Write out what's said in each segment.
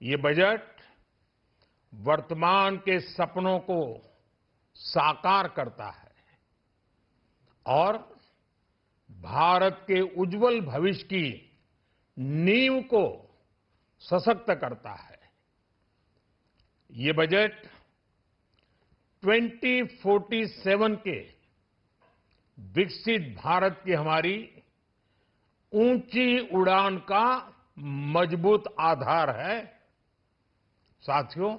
ये बजट वर्तमान के सपनों को साकार करता है और भारत के उज्जवल भविष्य की नींव को सशक्त करता है। ये बजट 2047 के विकसित भारत की हमारी ऊंची उड़ान का मजबूत आधार है। साथियों,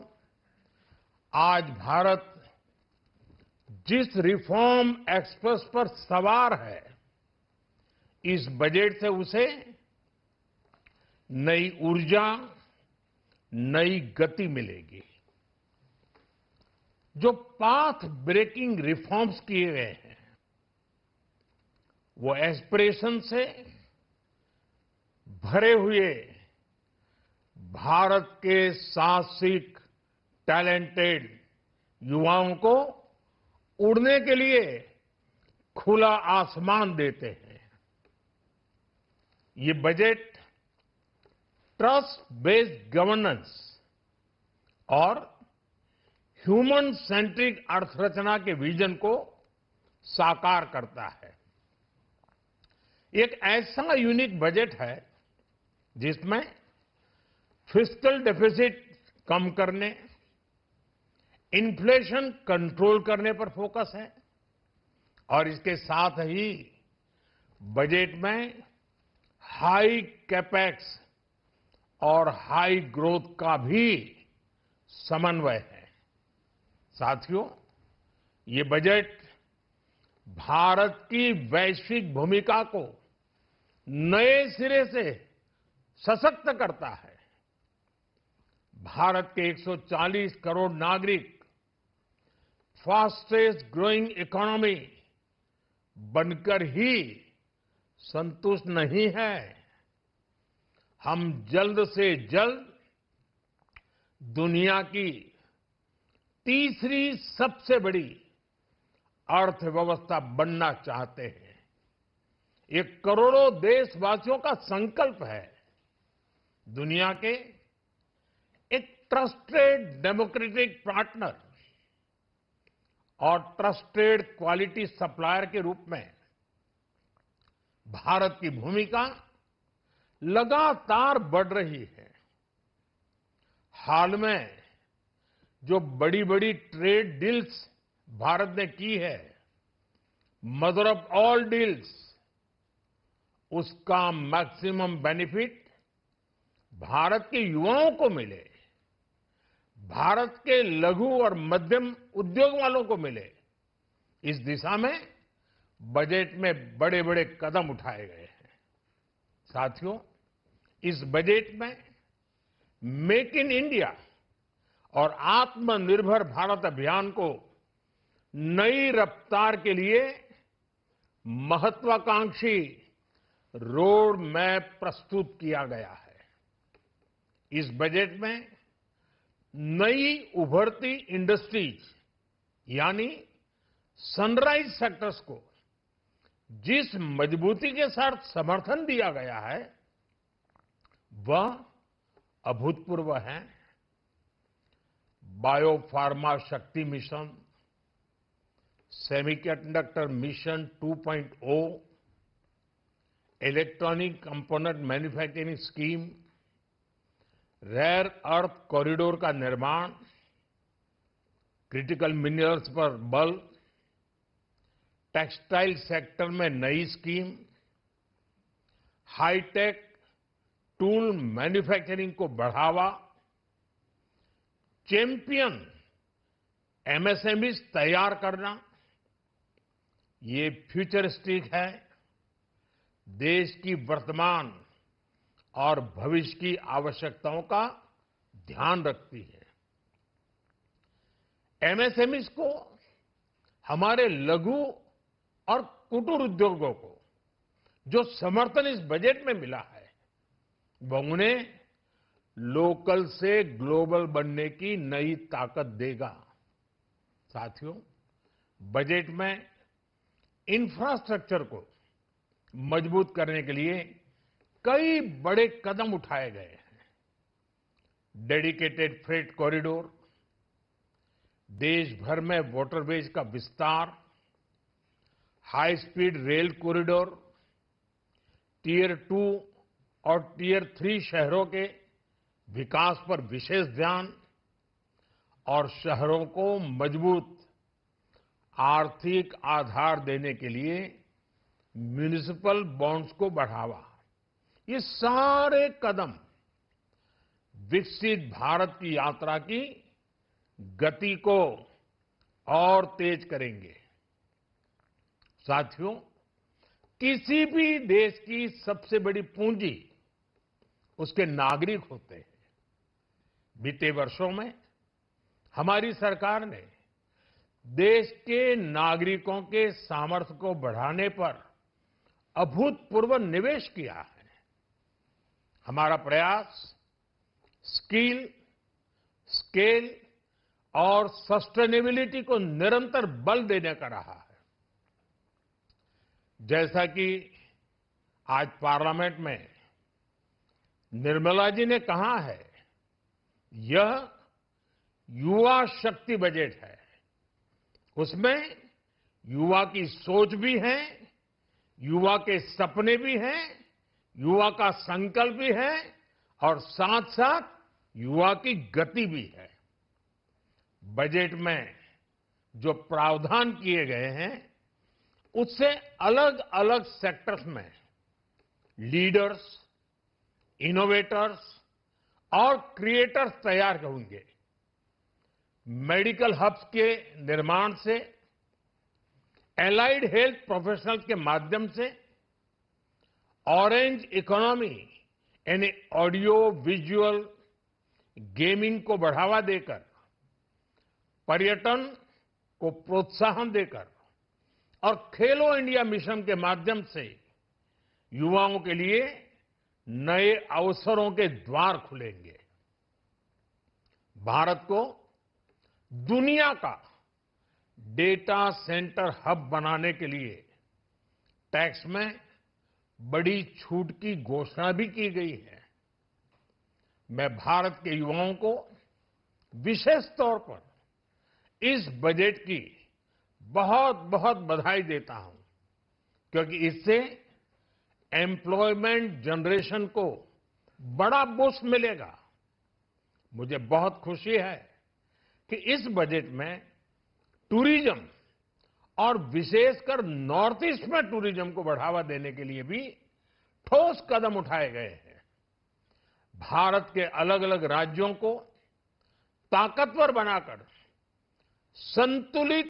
आज भारत जिस रिफॉर्म एक्सप्रेस पर सवार है, इस बजट से उसे नई ऊर्जा, नई गति मिलेगी। जो पाथ ब्रेकिंग रिफॉर्म्स किए गए हैं, वो एस्पिरेशन से भरे हुए भारत के साहसिक, टैलेंटेड युवाओं को उड़ने के लिए खुला आसमान देते हैं। ये बजट ट्रस्ट बेस्ड गवर्नेंस और ह्यूमन सेंट्रिक अर्थरचना के विजन को साकार करता है। एक ऐसा यूनिक बजट है जिसमें फिस्कल डेफिसिट कम करने, इन्फ्लेशन कंट्रोल करने पर फोकस है और इसके साथ ही बजट में हाई कैपेक्स और हाई ग्रोथ का भी समन्वय है। साथियों, ये बजट भारत की वैश्विक भूमिका को नए सिरे से सशक्त करता है। भारत के 140 करोड़ नागरिक फास्टेस्ट ग्रोइंग इकोनॉमी बनकर ही संतुष्ट नहीं है। हम जल्द से जल्द दुनिया की तीसरी सबसे बड़ी अर्थव्यवस्था बनना चाहते हैं। ये करोड़ों देशवासियों का संकल्प है। दुनिया के एक ट्रस्टेड डेमोक्रेटिक पार्टनर और ट्रस्टेड क्वालिटी सप्लायर के रूप में भारत की भूमिका लगातार बढ़ रही है। हाल में जो बड़ी बड़ी ट्रेड डील्स भारत ने की है, मदर ऑफ ऑल डील्स, उसका मैक्सिमम बेनिफिट भारत के युवाओं को मिले, भारत के लघु और मध्यम उद्योग वालों को मिले। इस दिशा में बजट में बड़े बड़े कदम उठाए गए हैं। साथियों, इस बजट में मेक इन इंडिया और आत्मनिर्भर भारत अभियान को नई रफ्तार के लिए महत्वाकांक्षी रोड मैप प्रस्तुत किया गया है। इस बजट में नई उभरती इंडस्ट्रीज यानी सनराइज सेक्टर्स को जिस मजबूती के साथ समर्थन दिया गया है, वह अभूतपूर्व है। Biopharma Shakti mission, semiconductor mission 2.0, electronic component manufacturing scheme, rare earth corridor का निर्माण, क्रिटिकल मिनरल्स पर बल, टेक्सटाइल सेक्टर में नई स्कीम, हाईटेक टूल मैन्युफैक्चरिंग को बढ़ावा, चैंपियन एमएसएमईज तैयार करना, ये फ्यूचरिस्टिक है, देश की वर्तमान और भविष्य की आवश्यकताओं का ध्यान रखती है। एमएसएमईज को, हमारे लघु और कुटीर उद्योगों को जो समर्थन इस बजट में मिला है, वह उन्हें लोकल से ग्लोबल बनने की नई ताकत देगा। साथियों, बजट में इंफ्रास्ट्रक्चर को मजबूत करने के लिए कई बड़े कदम उठाए गए हैं। डेडिकेटेड फ्रेट कॉरिडोर, देश भर में वाटरवेज का विस्तार, high speed rail corridor, tier 2 और टियर 3 शहरों के विकास पर विशेष ध्यान और शहरों को मजबूत आर्थिक आधार देने के लिए म्युनिसिपल बॉन्ड्स को बढ़ावा। ये सारे कदम विकसित भारत की यात्रा की गति को और तेज करेंगे। साथियों, किसी भी देश की सबसे बड़ी पूंजी उसके नागरिक होते हैं। बीते वर्षों में हमारी सरकार ने देश के नागरिकों के सामर्थ्य को बढ़ाने पर अभूतपूर्व निवेश किया है। हमारा प्रयास स्किल, स्केल और सस्टेनेबिलिटी को निरंतर बल देने का रहा है। जैसा कि आज पार्लियामेंट में निर्मला जी ने कहा है, यह युवा शक्ति बजट है। उसमें युवा की सोच भी है, युवा के सपने भी हैं, युवा का संकल्प भी है और साथ साथ युवा की गति भी है। बजट में जो प्रावधान किए गए हैं, उससे अलग अलग सेक्टर्स में लीडर्स, इनोवेटर्स और क्रिएटर्स तैयार होंगे। मेडिकल हब्स के निर्माण से, एलाइड हेल्थ प्रोफेशनल्स के माध्यम से, ऑरेंज इकोनॉमी यानी ऑडियो विजुअल गेमिंग को बढ़ावा देकर, पर्यटन को प्रोत्साहन देकर और खेलो इंडिया मिशन के माध्यम से युवाओं के लिए नए अवसरों के द्वार खुलेंगे। भारत को दुनिया का डेटा सेंटर हब बनाने के लिए टैक्स में बड़ी छूट की घोषणा भी की गई है। मैं भारत के युवाओं को विशेष तौर पर इस बजट की बहुत बहुत बधाई देता हूं, क्योंकि इससे एम्प्लॉयमेंट जनरेशन को बड़ा बूस्ट मिलेगा। मुझे बहुत खुशी है कि इस बजट में टूरिज्म और विशेषकर नॉर्थ ईस्ट में टूरिज्म को बढ़ावा देने के लिए भी ठोस कदम उठाए गए हैं। भारत के अलग अलग राज्यों को ताकतवर बनाकर संतुलित